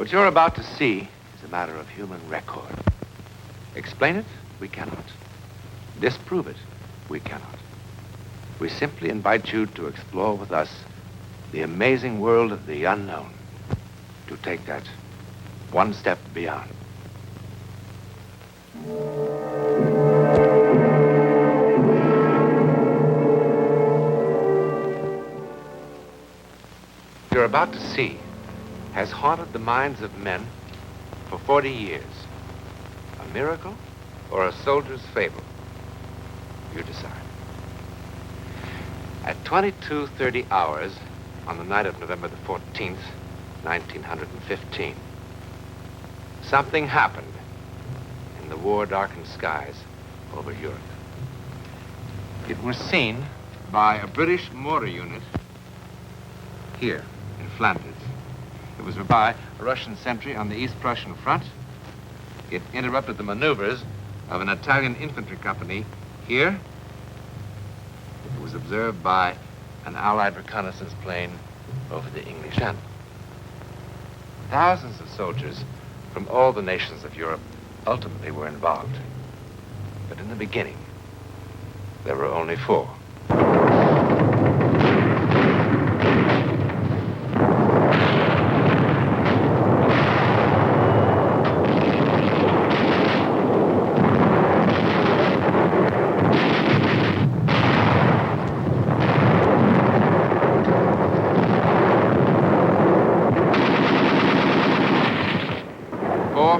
What you're about to see is a matter of human record. Explain it? We cannot. Disprove it? We cannot. We simply invite you to explore with us the amazing world of the unknown, to take that one step beyond. What you're about to see has haunted the minds of men for 40 years. A miracle or a soldier's fable? You decide. At 22:30 hours on the night of November the 14th, 1915, something happened in the war-darkened skies over Europe. It was seen by a British mortar unit here in Flanders. It was by a Russian sentry on the East Prussian front. It interrupted the maneuvers of an Italian infantry company here. It was observed by an Allied reconnaissance plane over the English Channel. Thousands of soldiers from all the nations of Europe ultimately were involved. But in the beginning, there were only 4.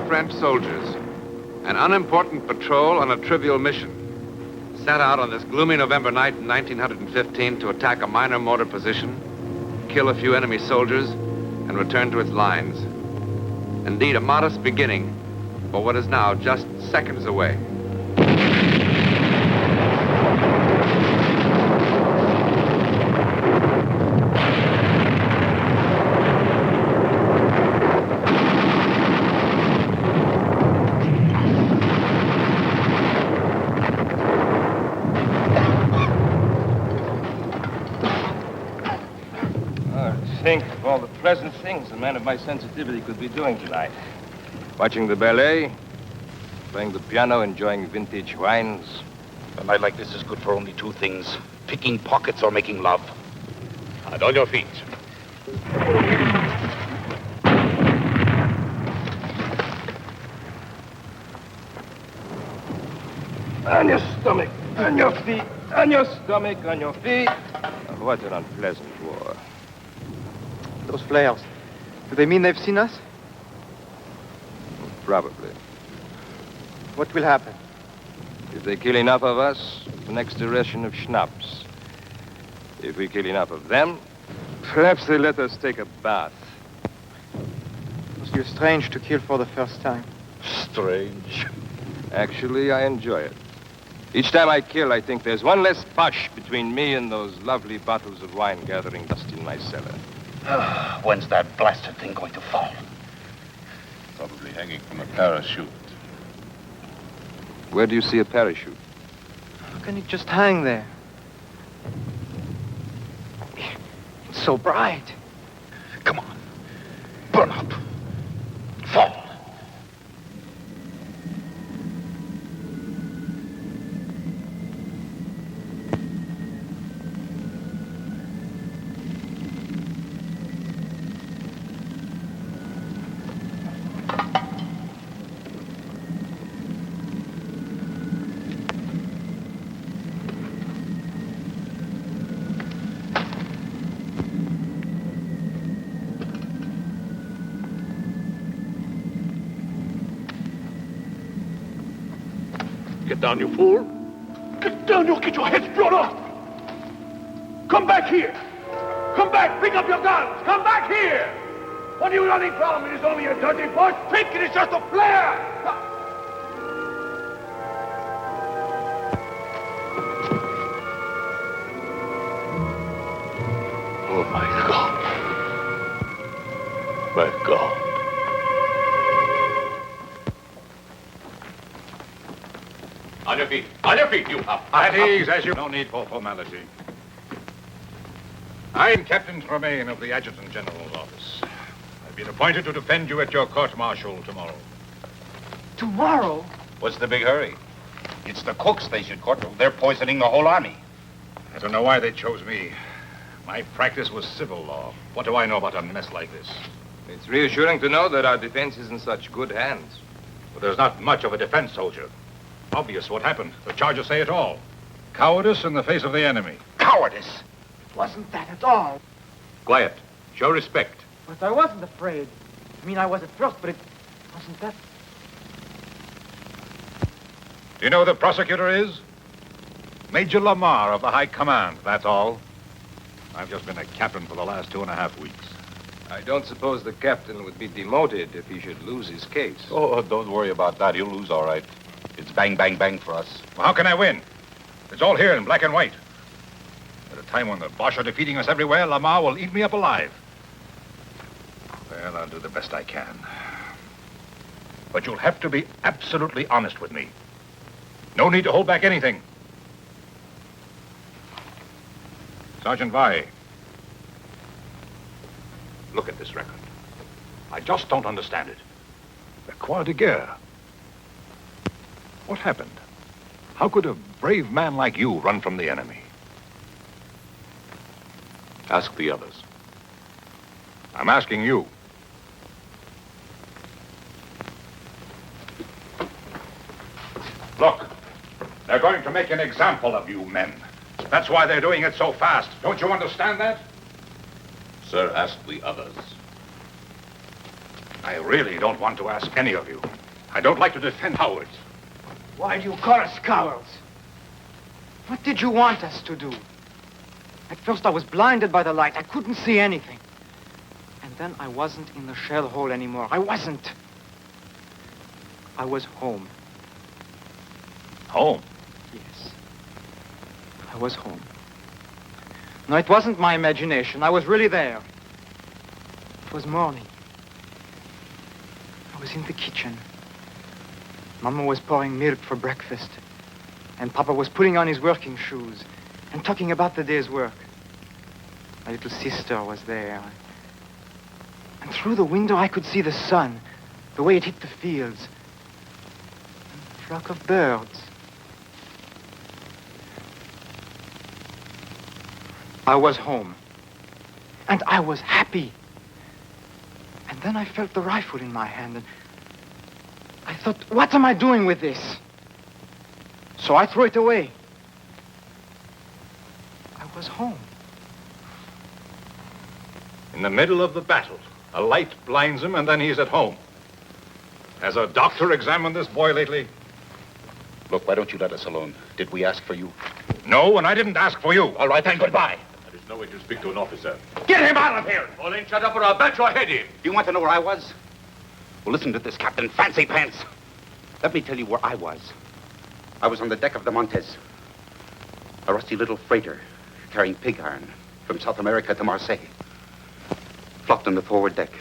French soldiers, an unimportant patrol on a trivial mission, set out on this gloomy November night in 1915 to attack a minor mortar position, kill a few enemy soldiers, and return to its lines. Indeed, a modest beginning for what is now just seconds away. Think of all the pleasant things a man of my sensitivity could be doing tonight. Watching the ballet, playing the piano, enjoying vintage wines. A night like this is good for only 2 things: picking pockets or making love. And on your feet. On your stomach, on your feet, on your stomach, on your feet. Oh, what an unpleasant war. Those flares, do they mean they've seen us? Probably. What will happen? If they kill enough of us, the next ration of schnapps. If we kill enough of them, perhaps they let us take a bath. It must feel strange to kill for the first time. Strange. Actually, I enjoy it. Each time I kill, I think there's one less push between me and those lovely bottles of wine gathering dust in my cellar. When's that blasted thing going to fall? Probably hanging from a parachute. Where do you see a parachute? How can it just hang there? It's so bright. Come on. Burn up. Fall. Get down, you fool. Get down, you'll get your heads blown off. Come back here. Come back, pick up your guns. Come back here. What are you running from? It is only a dirty bush. Think it is just a flare. Oh, my God. My God. On your feet, you up. At ease, as you... No need for formality. I'm Captain Tremaine of the Adjutant General's office. I've been appointed to defend you at your court-martial tomorrow. Tomorrow? What's the big hurry? It's the cooks they should court. They're poisoning the whole army. I don't know why they chose me. My practice was civil law. What do I know about a mess like this? It's reassuring to know that our defense is in such good hands. But there's not much of a defense, soldier. Obvious what happened. The charges say it all. Cowardice in the face of the enemy. Cowardice! It wasn't that at all. Quiet. Show respect. But I wasn't afraid. I mean, I was at first, but it wasn't that. Do you know who the prosecutor is? Major Lamar of the High Command, that's all. I've just been a captain for the last 2.5 weeks. I don't suppose the captain would be demoted if he should lose his case. Oh, don't worry about that. He'll lose all right. It's bang, bang, bang for us. Well, how can I win? It's all here in black and white. At a time when the Boche are defeating us everywhere, Lamar will eat me up alive. Well, I'll do the best I can. But you'll have to be absolutely honest with me. No need to hold back anything. Sergeant Vai, look at this record. I just don't understand it. The Croix de Guerre. What happened? How could a brave man like you run from the enemy? Ask the others. I'm asking you. Look, they're going to make an example of you men. That's why they're doing it so fast. Don't you understand that? Sir, ask the others. I really don't want to ask any of you. I don't like to defend cowards. Why do you call us cowards? What did you want us to do? At first I was blinded by the light. I couldn't see anything. And then I wasn't in the shell hole anymore. I wasn't. I was home. Home? Yes. I was home. No, it wasn't my imagination. I was really there. It was morning. I was in the kitchen. Mama was pouring milk for breakfast. And Papa was putting on his working shoes and talking about the day's work. My little sister was there. And through the window I could see the sun, the way it hit the fields. And a flock of birds. I was home. And I was happy. And then I felt the rifle in my hand, and I thought, what am I doing with this? So I threw it away. I was home. In the middle of the battle, a light blinds him, and then he's at home. Has a doctor examined this boy lately? Look, why don't you let us alone? Did we ask for you? No, and I didn't ask for you. All right, then, goodbye. There is no way to speak to an officer. Get him out of here! Pauline, shut up or I'll bat your head in. Do you want to know where I was? Well, listen to this, Captain Fancy Pants. Let me tell you where I was. I was on the deck of the Montez. A rusty little freighter carrying pig iron from South America to Marseille. Flopped on the forward deck,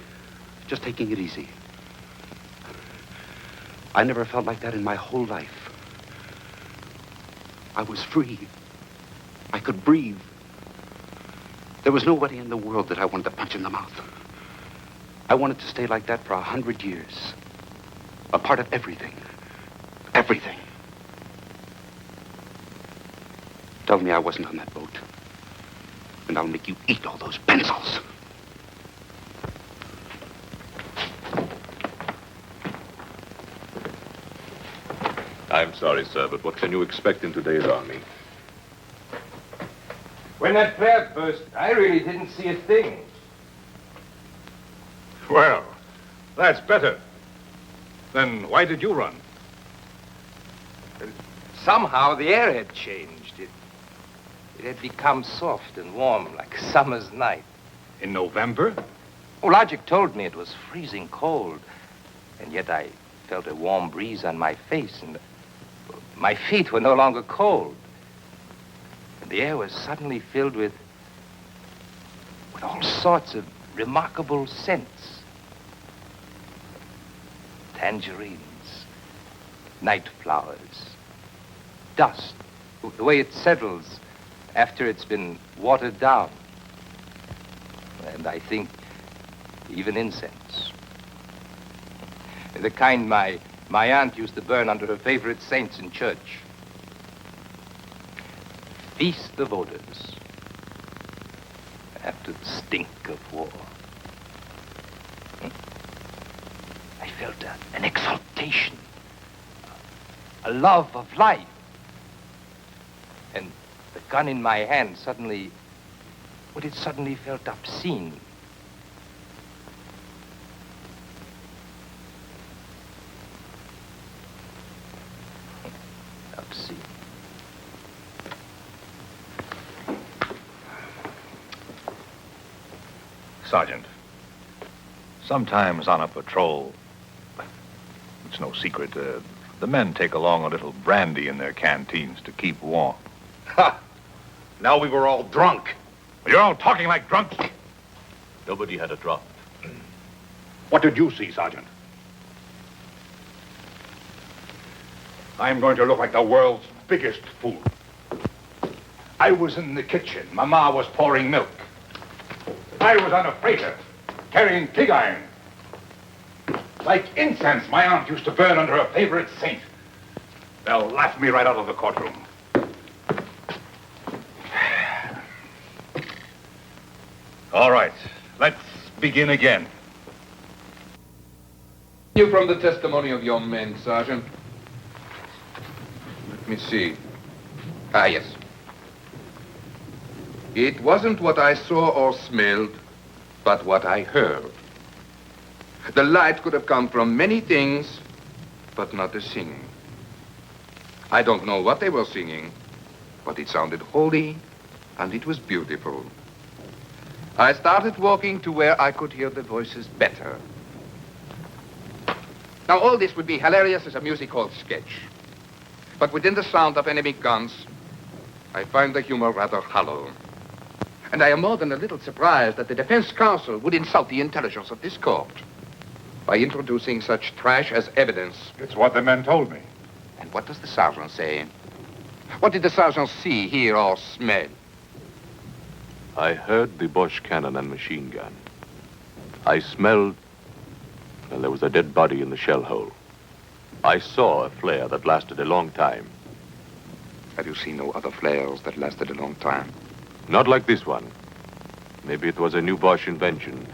just taking it easy. I never felt like that in my whole life. I was free. I could breathe. There was nobody in the world that I wanted to punch in the mouth. I wanted to stay like that for 100 years. A part of everything. Everything. Tell me I wasn't on that boat. And I'll make you eat all those pencils. I'm sorry, sir, but what can you expect in today's army? When that flare burst, I really didn't see a thing. Well, that's better. Then why did you run? Somehow the air had changed. It had become soft and warm like summer's night. In November? Oh, logic told me it was freezing cold. And yet I felt a warm breeze on my face, and my feet were no longer cold. And the air was suddenly filled with all sorts of remarkable scents. Tangerines, night flowers, dust, the way it settles after it's been watered down. And I think even incense. The kind my aunt used to burn under her favorite saints in church. Feast of odors after the stink of war. I felt an exaltation, a love of life. And the gun in my hand suddenly felt obscene. Obscene. Sergeant, sometimes on a patrol, it's no secret, the men take along a little brandy in their canteens to keep warm. Ha! Now we were all drunk. You're all talking like drunks. Nobody had a drop. What did you see, Sergeant? I'm going to look like the world's biggest fool. I was in the kitchen. Mama was pouring milk. I was on a freighter, carrying pig iron. Like incense my aunt used to burn under her favorite saint. They'll laugh me right out of the courtroom. All right, let's begin again. You from the testimony of your men, Sergeant. Let me see. Ah, yes. It wasn't what I saw or smelled, but what I heard. The light could have come from many things, but not the singing. I don't know what they were singing, but it sounded holy, and it was beautiful. I started walking to where I could hear the voices better. Now, all this would be hilarious as a music hall sketch. But within the sound of enemy guns, I find the humor rather hollow. And I am more than a little surprised that the defense counsel would insult the intelligence of this court by introducing such trash as evidence. It's what the men told me. And what does the sergeant say? What did the sergeant see, hear, or smell? I heard the Bosch cannon and machine gun. I smelled, well, there was a dead body in the shell hole. I saw a flare that lasted a long time. Have you seen no other flares that lasted a long time? Not like this one. Maybe it was a new Bosch invention.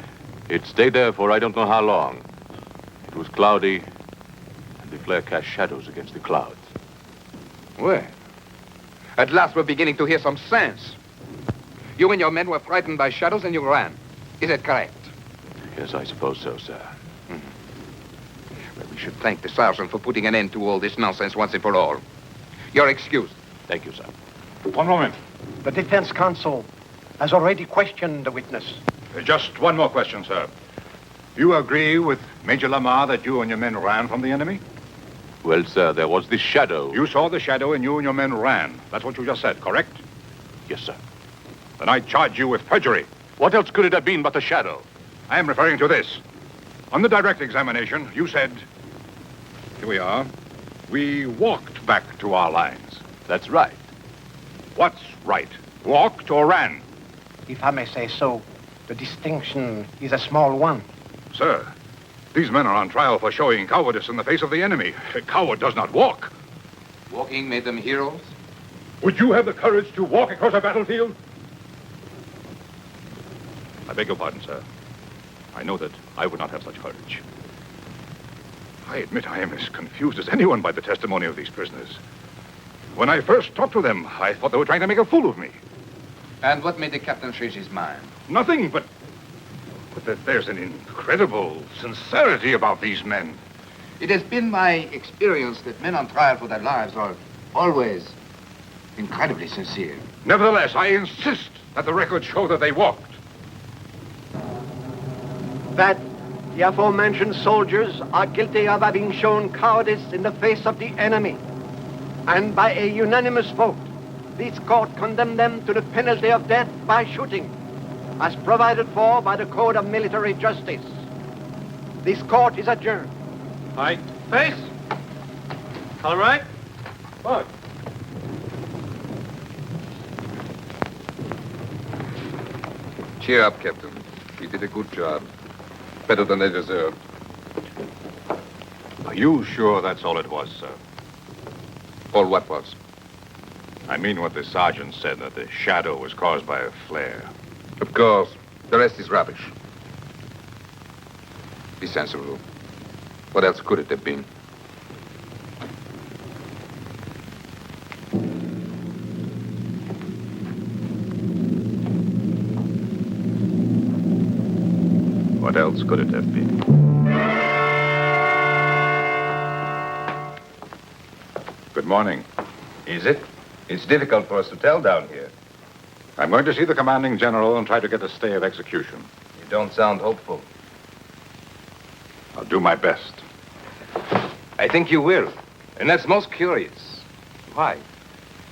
It stayed there for I don't know how long. It was cloudy, and the flare cast shadows against the clouds. Well, at last we're beginning to hear some sense. You and your men were frightened by shadows and you ran. Is it correct? Yes, I suppose so, sir. Well, we should thank the sergeant for putting an end to all this nonsense once and for all. You're excused. Thank you, sir. One moment. The defense counsel has already questioned the witness. Just one more question, sir. You agree with Major Lamar that you and your men ran from the enemy? Well, sir, there was this shadow. You saw the shadow and you and your men ran. That's what you just said, correct? Yes, sir. Then I charge you with perjury. What else could it have been but a shadow? I am referring to this. On the direct examination, you said, here we are, we walked back to our lines. That's right. What's right? Walked or ran? If I may say so, the distinction is a small one. Sir, these men are on trial for showing cowardice in the face of the enemy. A coward does not walk. Walking made them heroes? Would you have the courage to walk across a battlefield? I beg your pardon, sir. I know that I would not have such courage. I admit I am as confused as anyone by the testimony of these prisoners. When I first talked to them, I thought they were trying to make a fool of me. And what made the captain change his mind? Nothing, but that there's an incredible sincerity about these men. It has been my experience that men on trial for their lives are always incredibly sincere. Nevertheless, I insist that the records show that they walked. That the aforementioned soldiers are guilty of having shown cowardice in the face of the enemy. And by a unanimous vote, this court condemned them to the penalty of death by shooting, as provided for by the Code of Military Justice. This court is adjourned. Right. Face. All right. Look. Cheer up, Captain. We did a good job. better than they deserved. Are you sure that's all it was, sir? All what was? I mean what the sergeant said, that the shadow was caused by a flare. Of course. The rest is rubbish. Be sensible. What else could it have been? What else could it have been? Good morning. Is it? It's difficult for us to tell down here. I'm going to see the commanding general and try to get a stay of execution. You don't sound hopeful. I'll do my best. I think you will. And that's most curious. Why?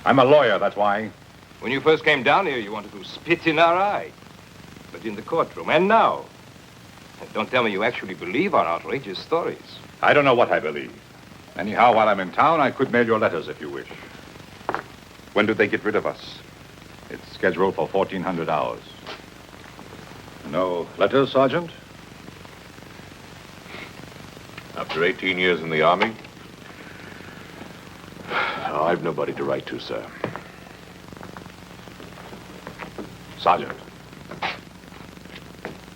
I'm a lawyer, that's why. When you first came down here, you wanted to spit in our eye. But in the courtroom, and now. And don't tell me you actually believe our outrageous stories. I don't know what I believe. Anyhow, while I'm in town, I could mail your letters if you wish. When do they get rid of us? It's scheduled for 1400 hours. No letters, Sergeant? After 18 years in the Army, I've nobody to write to, sir. Sergeant.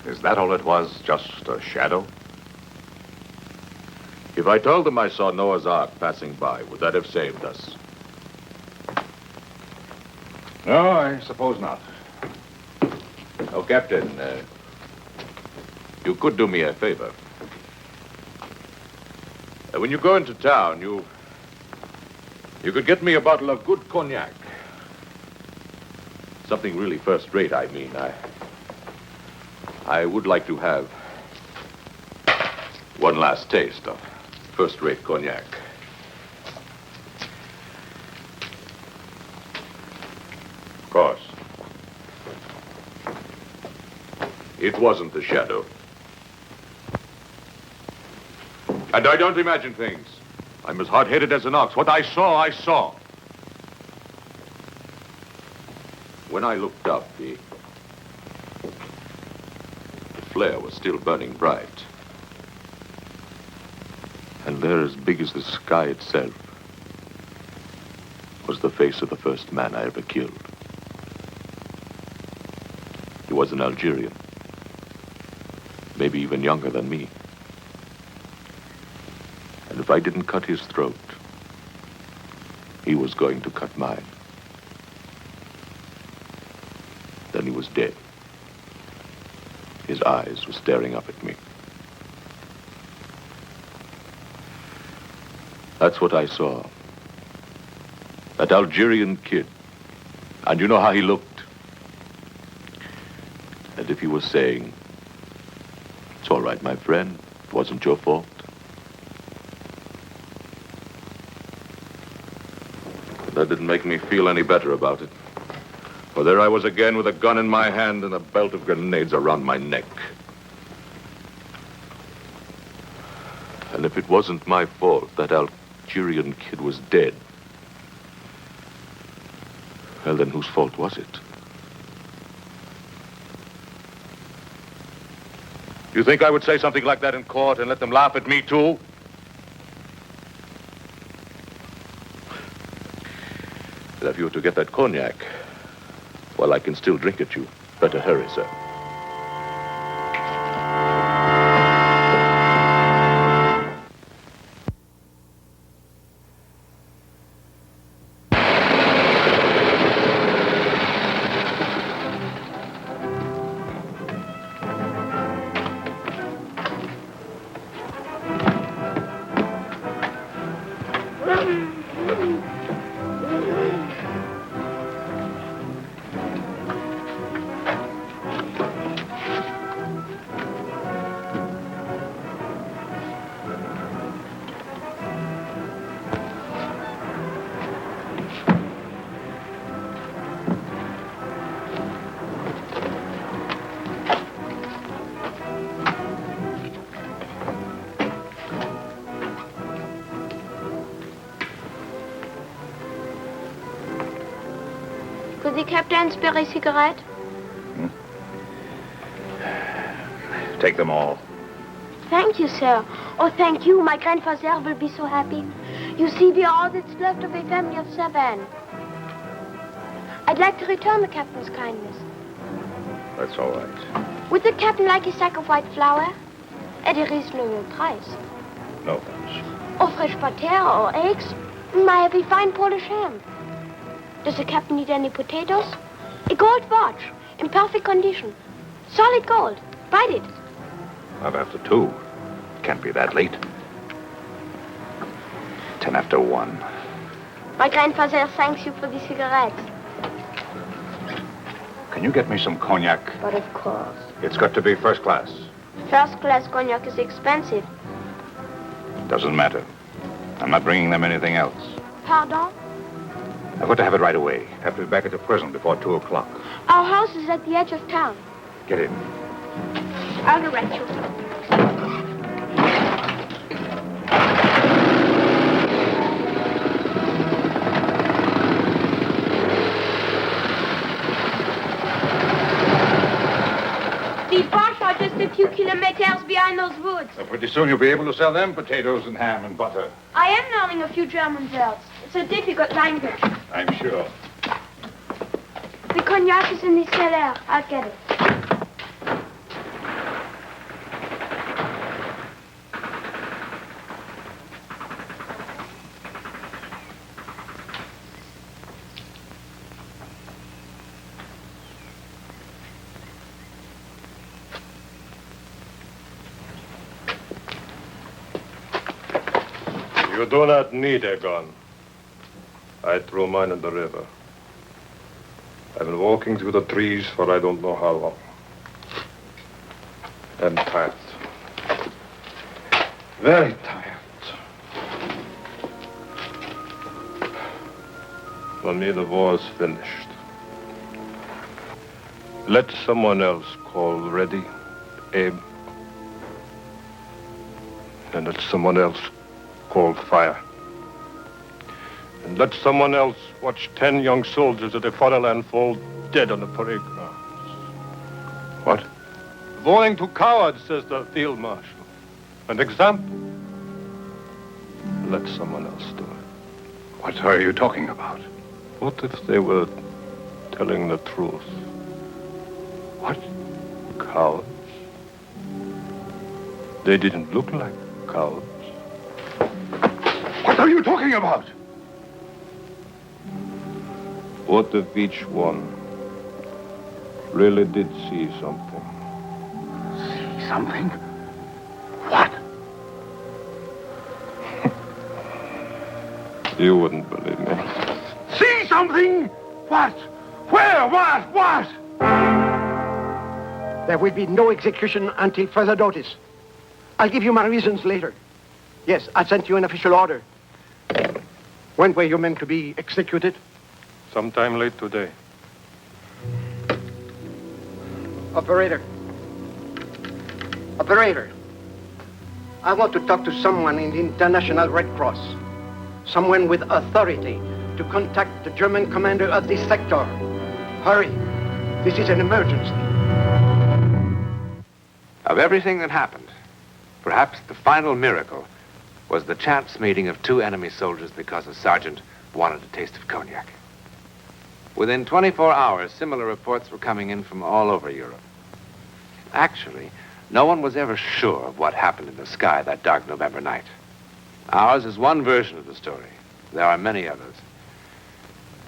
Is that all it was? Just a shadow? If I told them I saw Noah's Ark passing by, would that have saved us? No, I suppose not. Oh, Captain, you could do me a favor. When you go into town, you could get me a bottle of good cognac. Something really first-rate, I mean. I would like to have one last taste of first-rate cognac. Of course. It wasn't the shadow. And I don't imagine things. I'm as hard-headed as an ox. What I saw, I saw. When I looked up, the flare was still burning bright. And there, as big as the sky itself, was the face of the first man I ever killed. He was an Algerian, maybe even younger than me. And if I didn't cut his throat, he was going to cut mine. Then he was dead. His eyes were staring up at me. That's what I saw. That Algerian kid. And you know how he looked? As if he was saying, "It's all right, my friend. It wasn't your fault." That didn't make me feel any better about it. For there I was again with a gun in my hand and a belt of grenades around my neck. And if it wasn't my fault that Algerian kid was dead, well, then whose fault was it? You think I would say something like that in court and let them laugh at me, too? But if you were to get that cognac, well, I can still drink it, you. Better hurry, sir. Could the captain spare a cigarette? Take them all. thank you, sir. Oh, thank you. My grandfather will be so happy. You see, we are all that's left of a family of 7. I'd like to return the captain's kindness. That's all right. Would the captain like a sack of white flour? At a reasonable price. No, thanks. Or fresh butter or eggs? I have a fine Polish ham. Does the captain need any potatoes? A gold watch, in perfect condition. Solid gold. Bite it. I'm after 2. Can't be that late. 10 after 1. My grandfather thanks you for the cigarettes. Can you get me some cognac? But of course. It's got to be first class. First class cognac is expensive. Doesn't matter. I'm not bringing them anything else. Pardon? I've got to have it right away. Have to be back at the prison before 2 o'clock. Our house is at the edge of town. Get in. I'll direct you. The Bosch are just a few kilometers behind those woods. So pretty soon you'll be able to sell them potatoes and ham and butter. I am learning a few German words. It's a difficult language. I'm sure. The cognac is in the cellar. I'll get it. You do not need a gun. I threw mine in the river. I've been walking through the trees for I don't know how long. I'm tired. Very tired. For me, the war's finished. Let someone else call Reddy, Abe, and let someone else call fire. And let someone else watch 10 young soldiers of the fatherland fall dead on the parade grounds. What? Warning to cowards, says the field marshal. An example. Let someone else do it. What are you talking about? What if they were telling the truth? What? Cowards. They didn't look like cowards. What are you talking about? What if each one really did see something? See something? What? You wouldn't believe me. See something? What? Where? What? There will be no execution until further notice. I'll give you my reasons later. Yes, I sent you an official order. When were you meant to be executed? Sometime late today. Operator. Operator. I want to talk to someone in the International Red Cross. Someone with authority to contact the German commander of this sector. Hurry. This is an emergency. Of everything that happened, perhaps the final miracle was the chance meeting of 2 enemy soldiers because a sergeant wanted a taste of cognac. Within 24 hours, similar reports were coming in from all over Europe. Actually, no one was ever sure of what happened in the sky that dark November night. Ours is one version of the story. There are many others.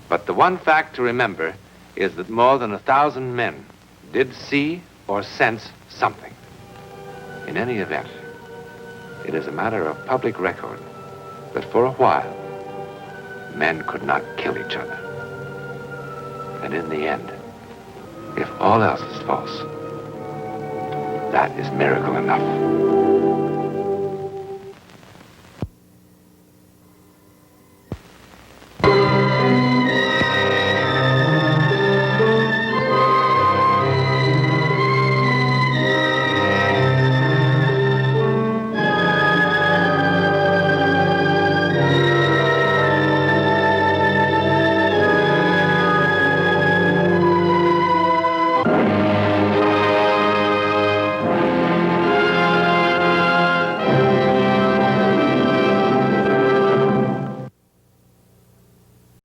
But the one fact to remember is that more than 1,000 men did see or sense something. In any event, it is a matter of public record that for a while, men could not kill each other. And in the end, if all else is false, that is miracle enough.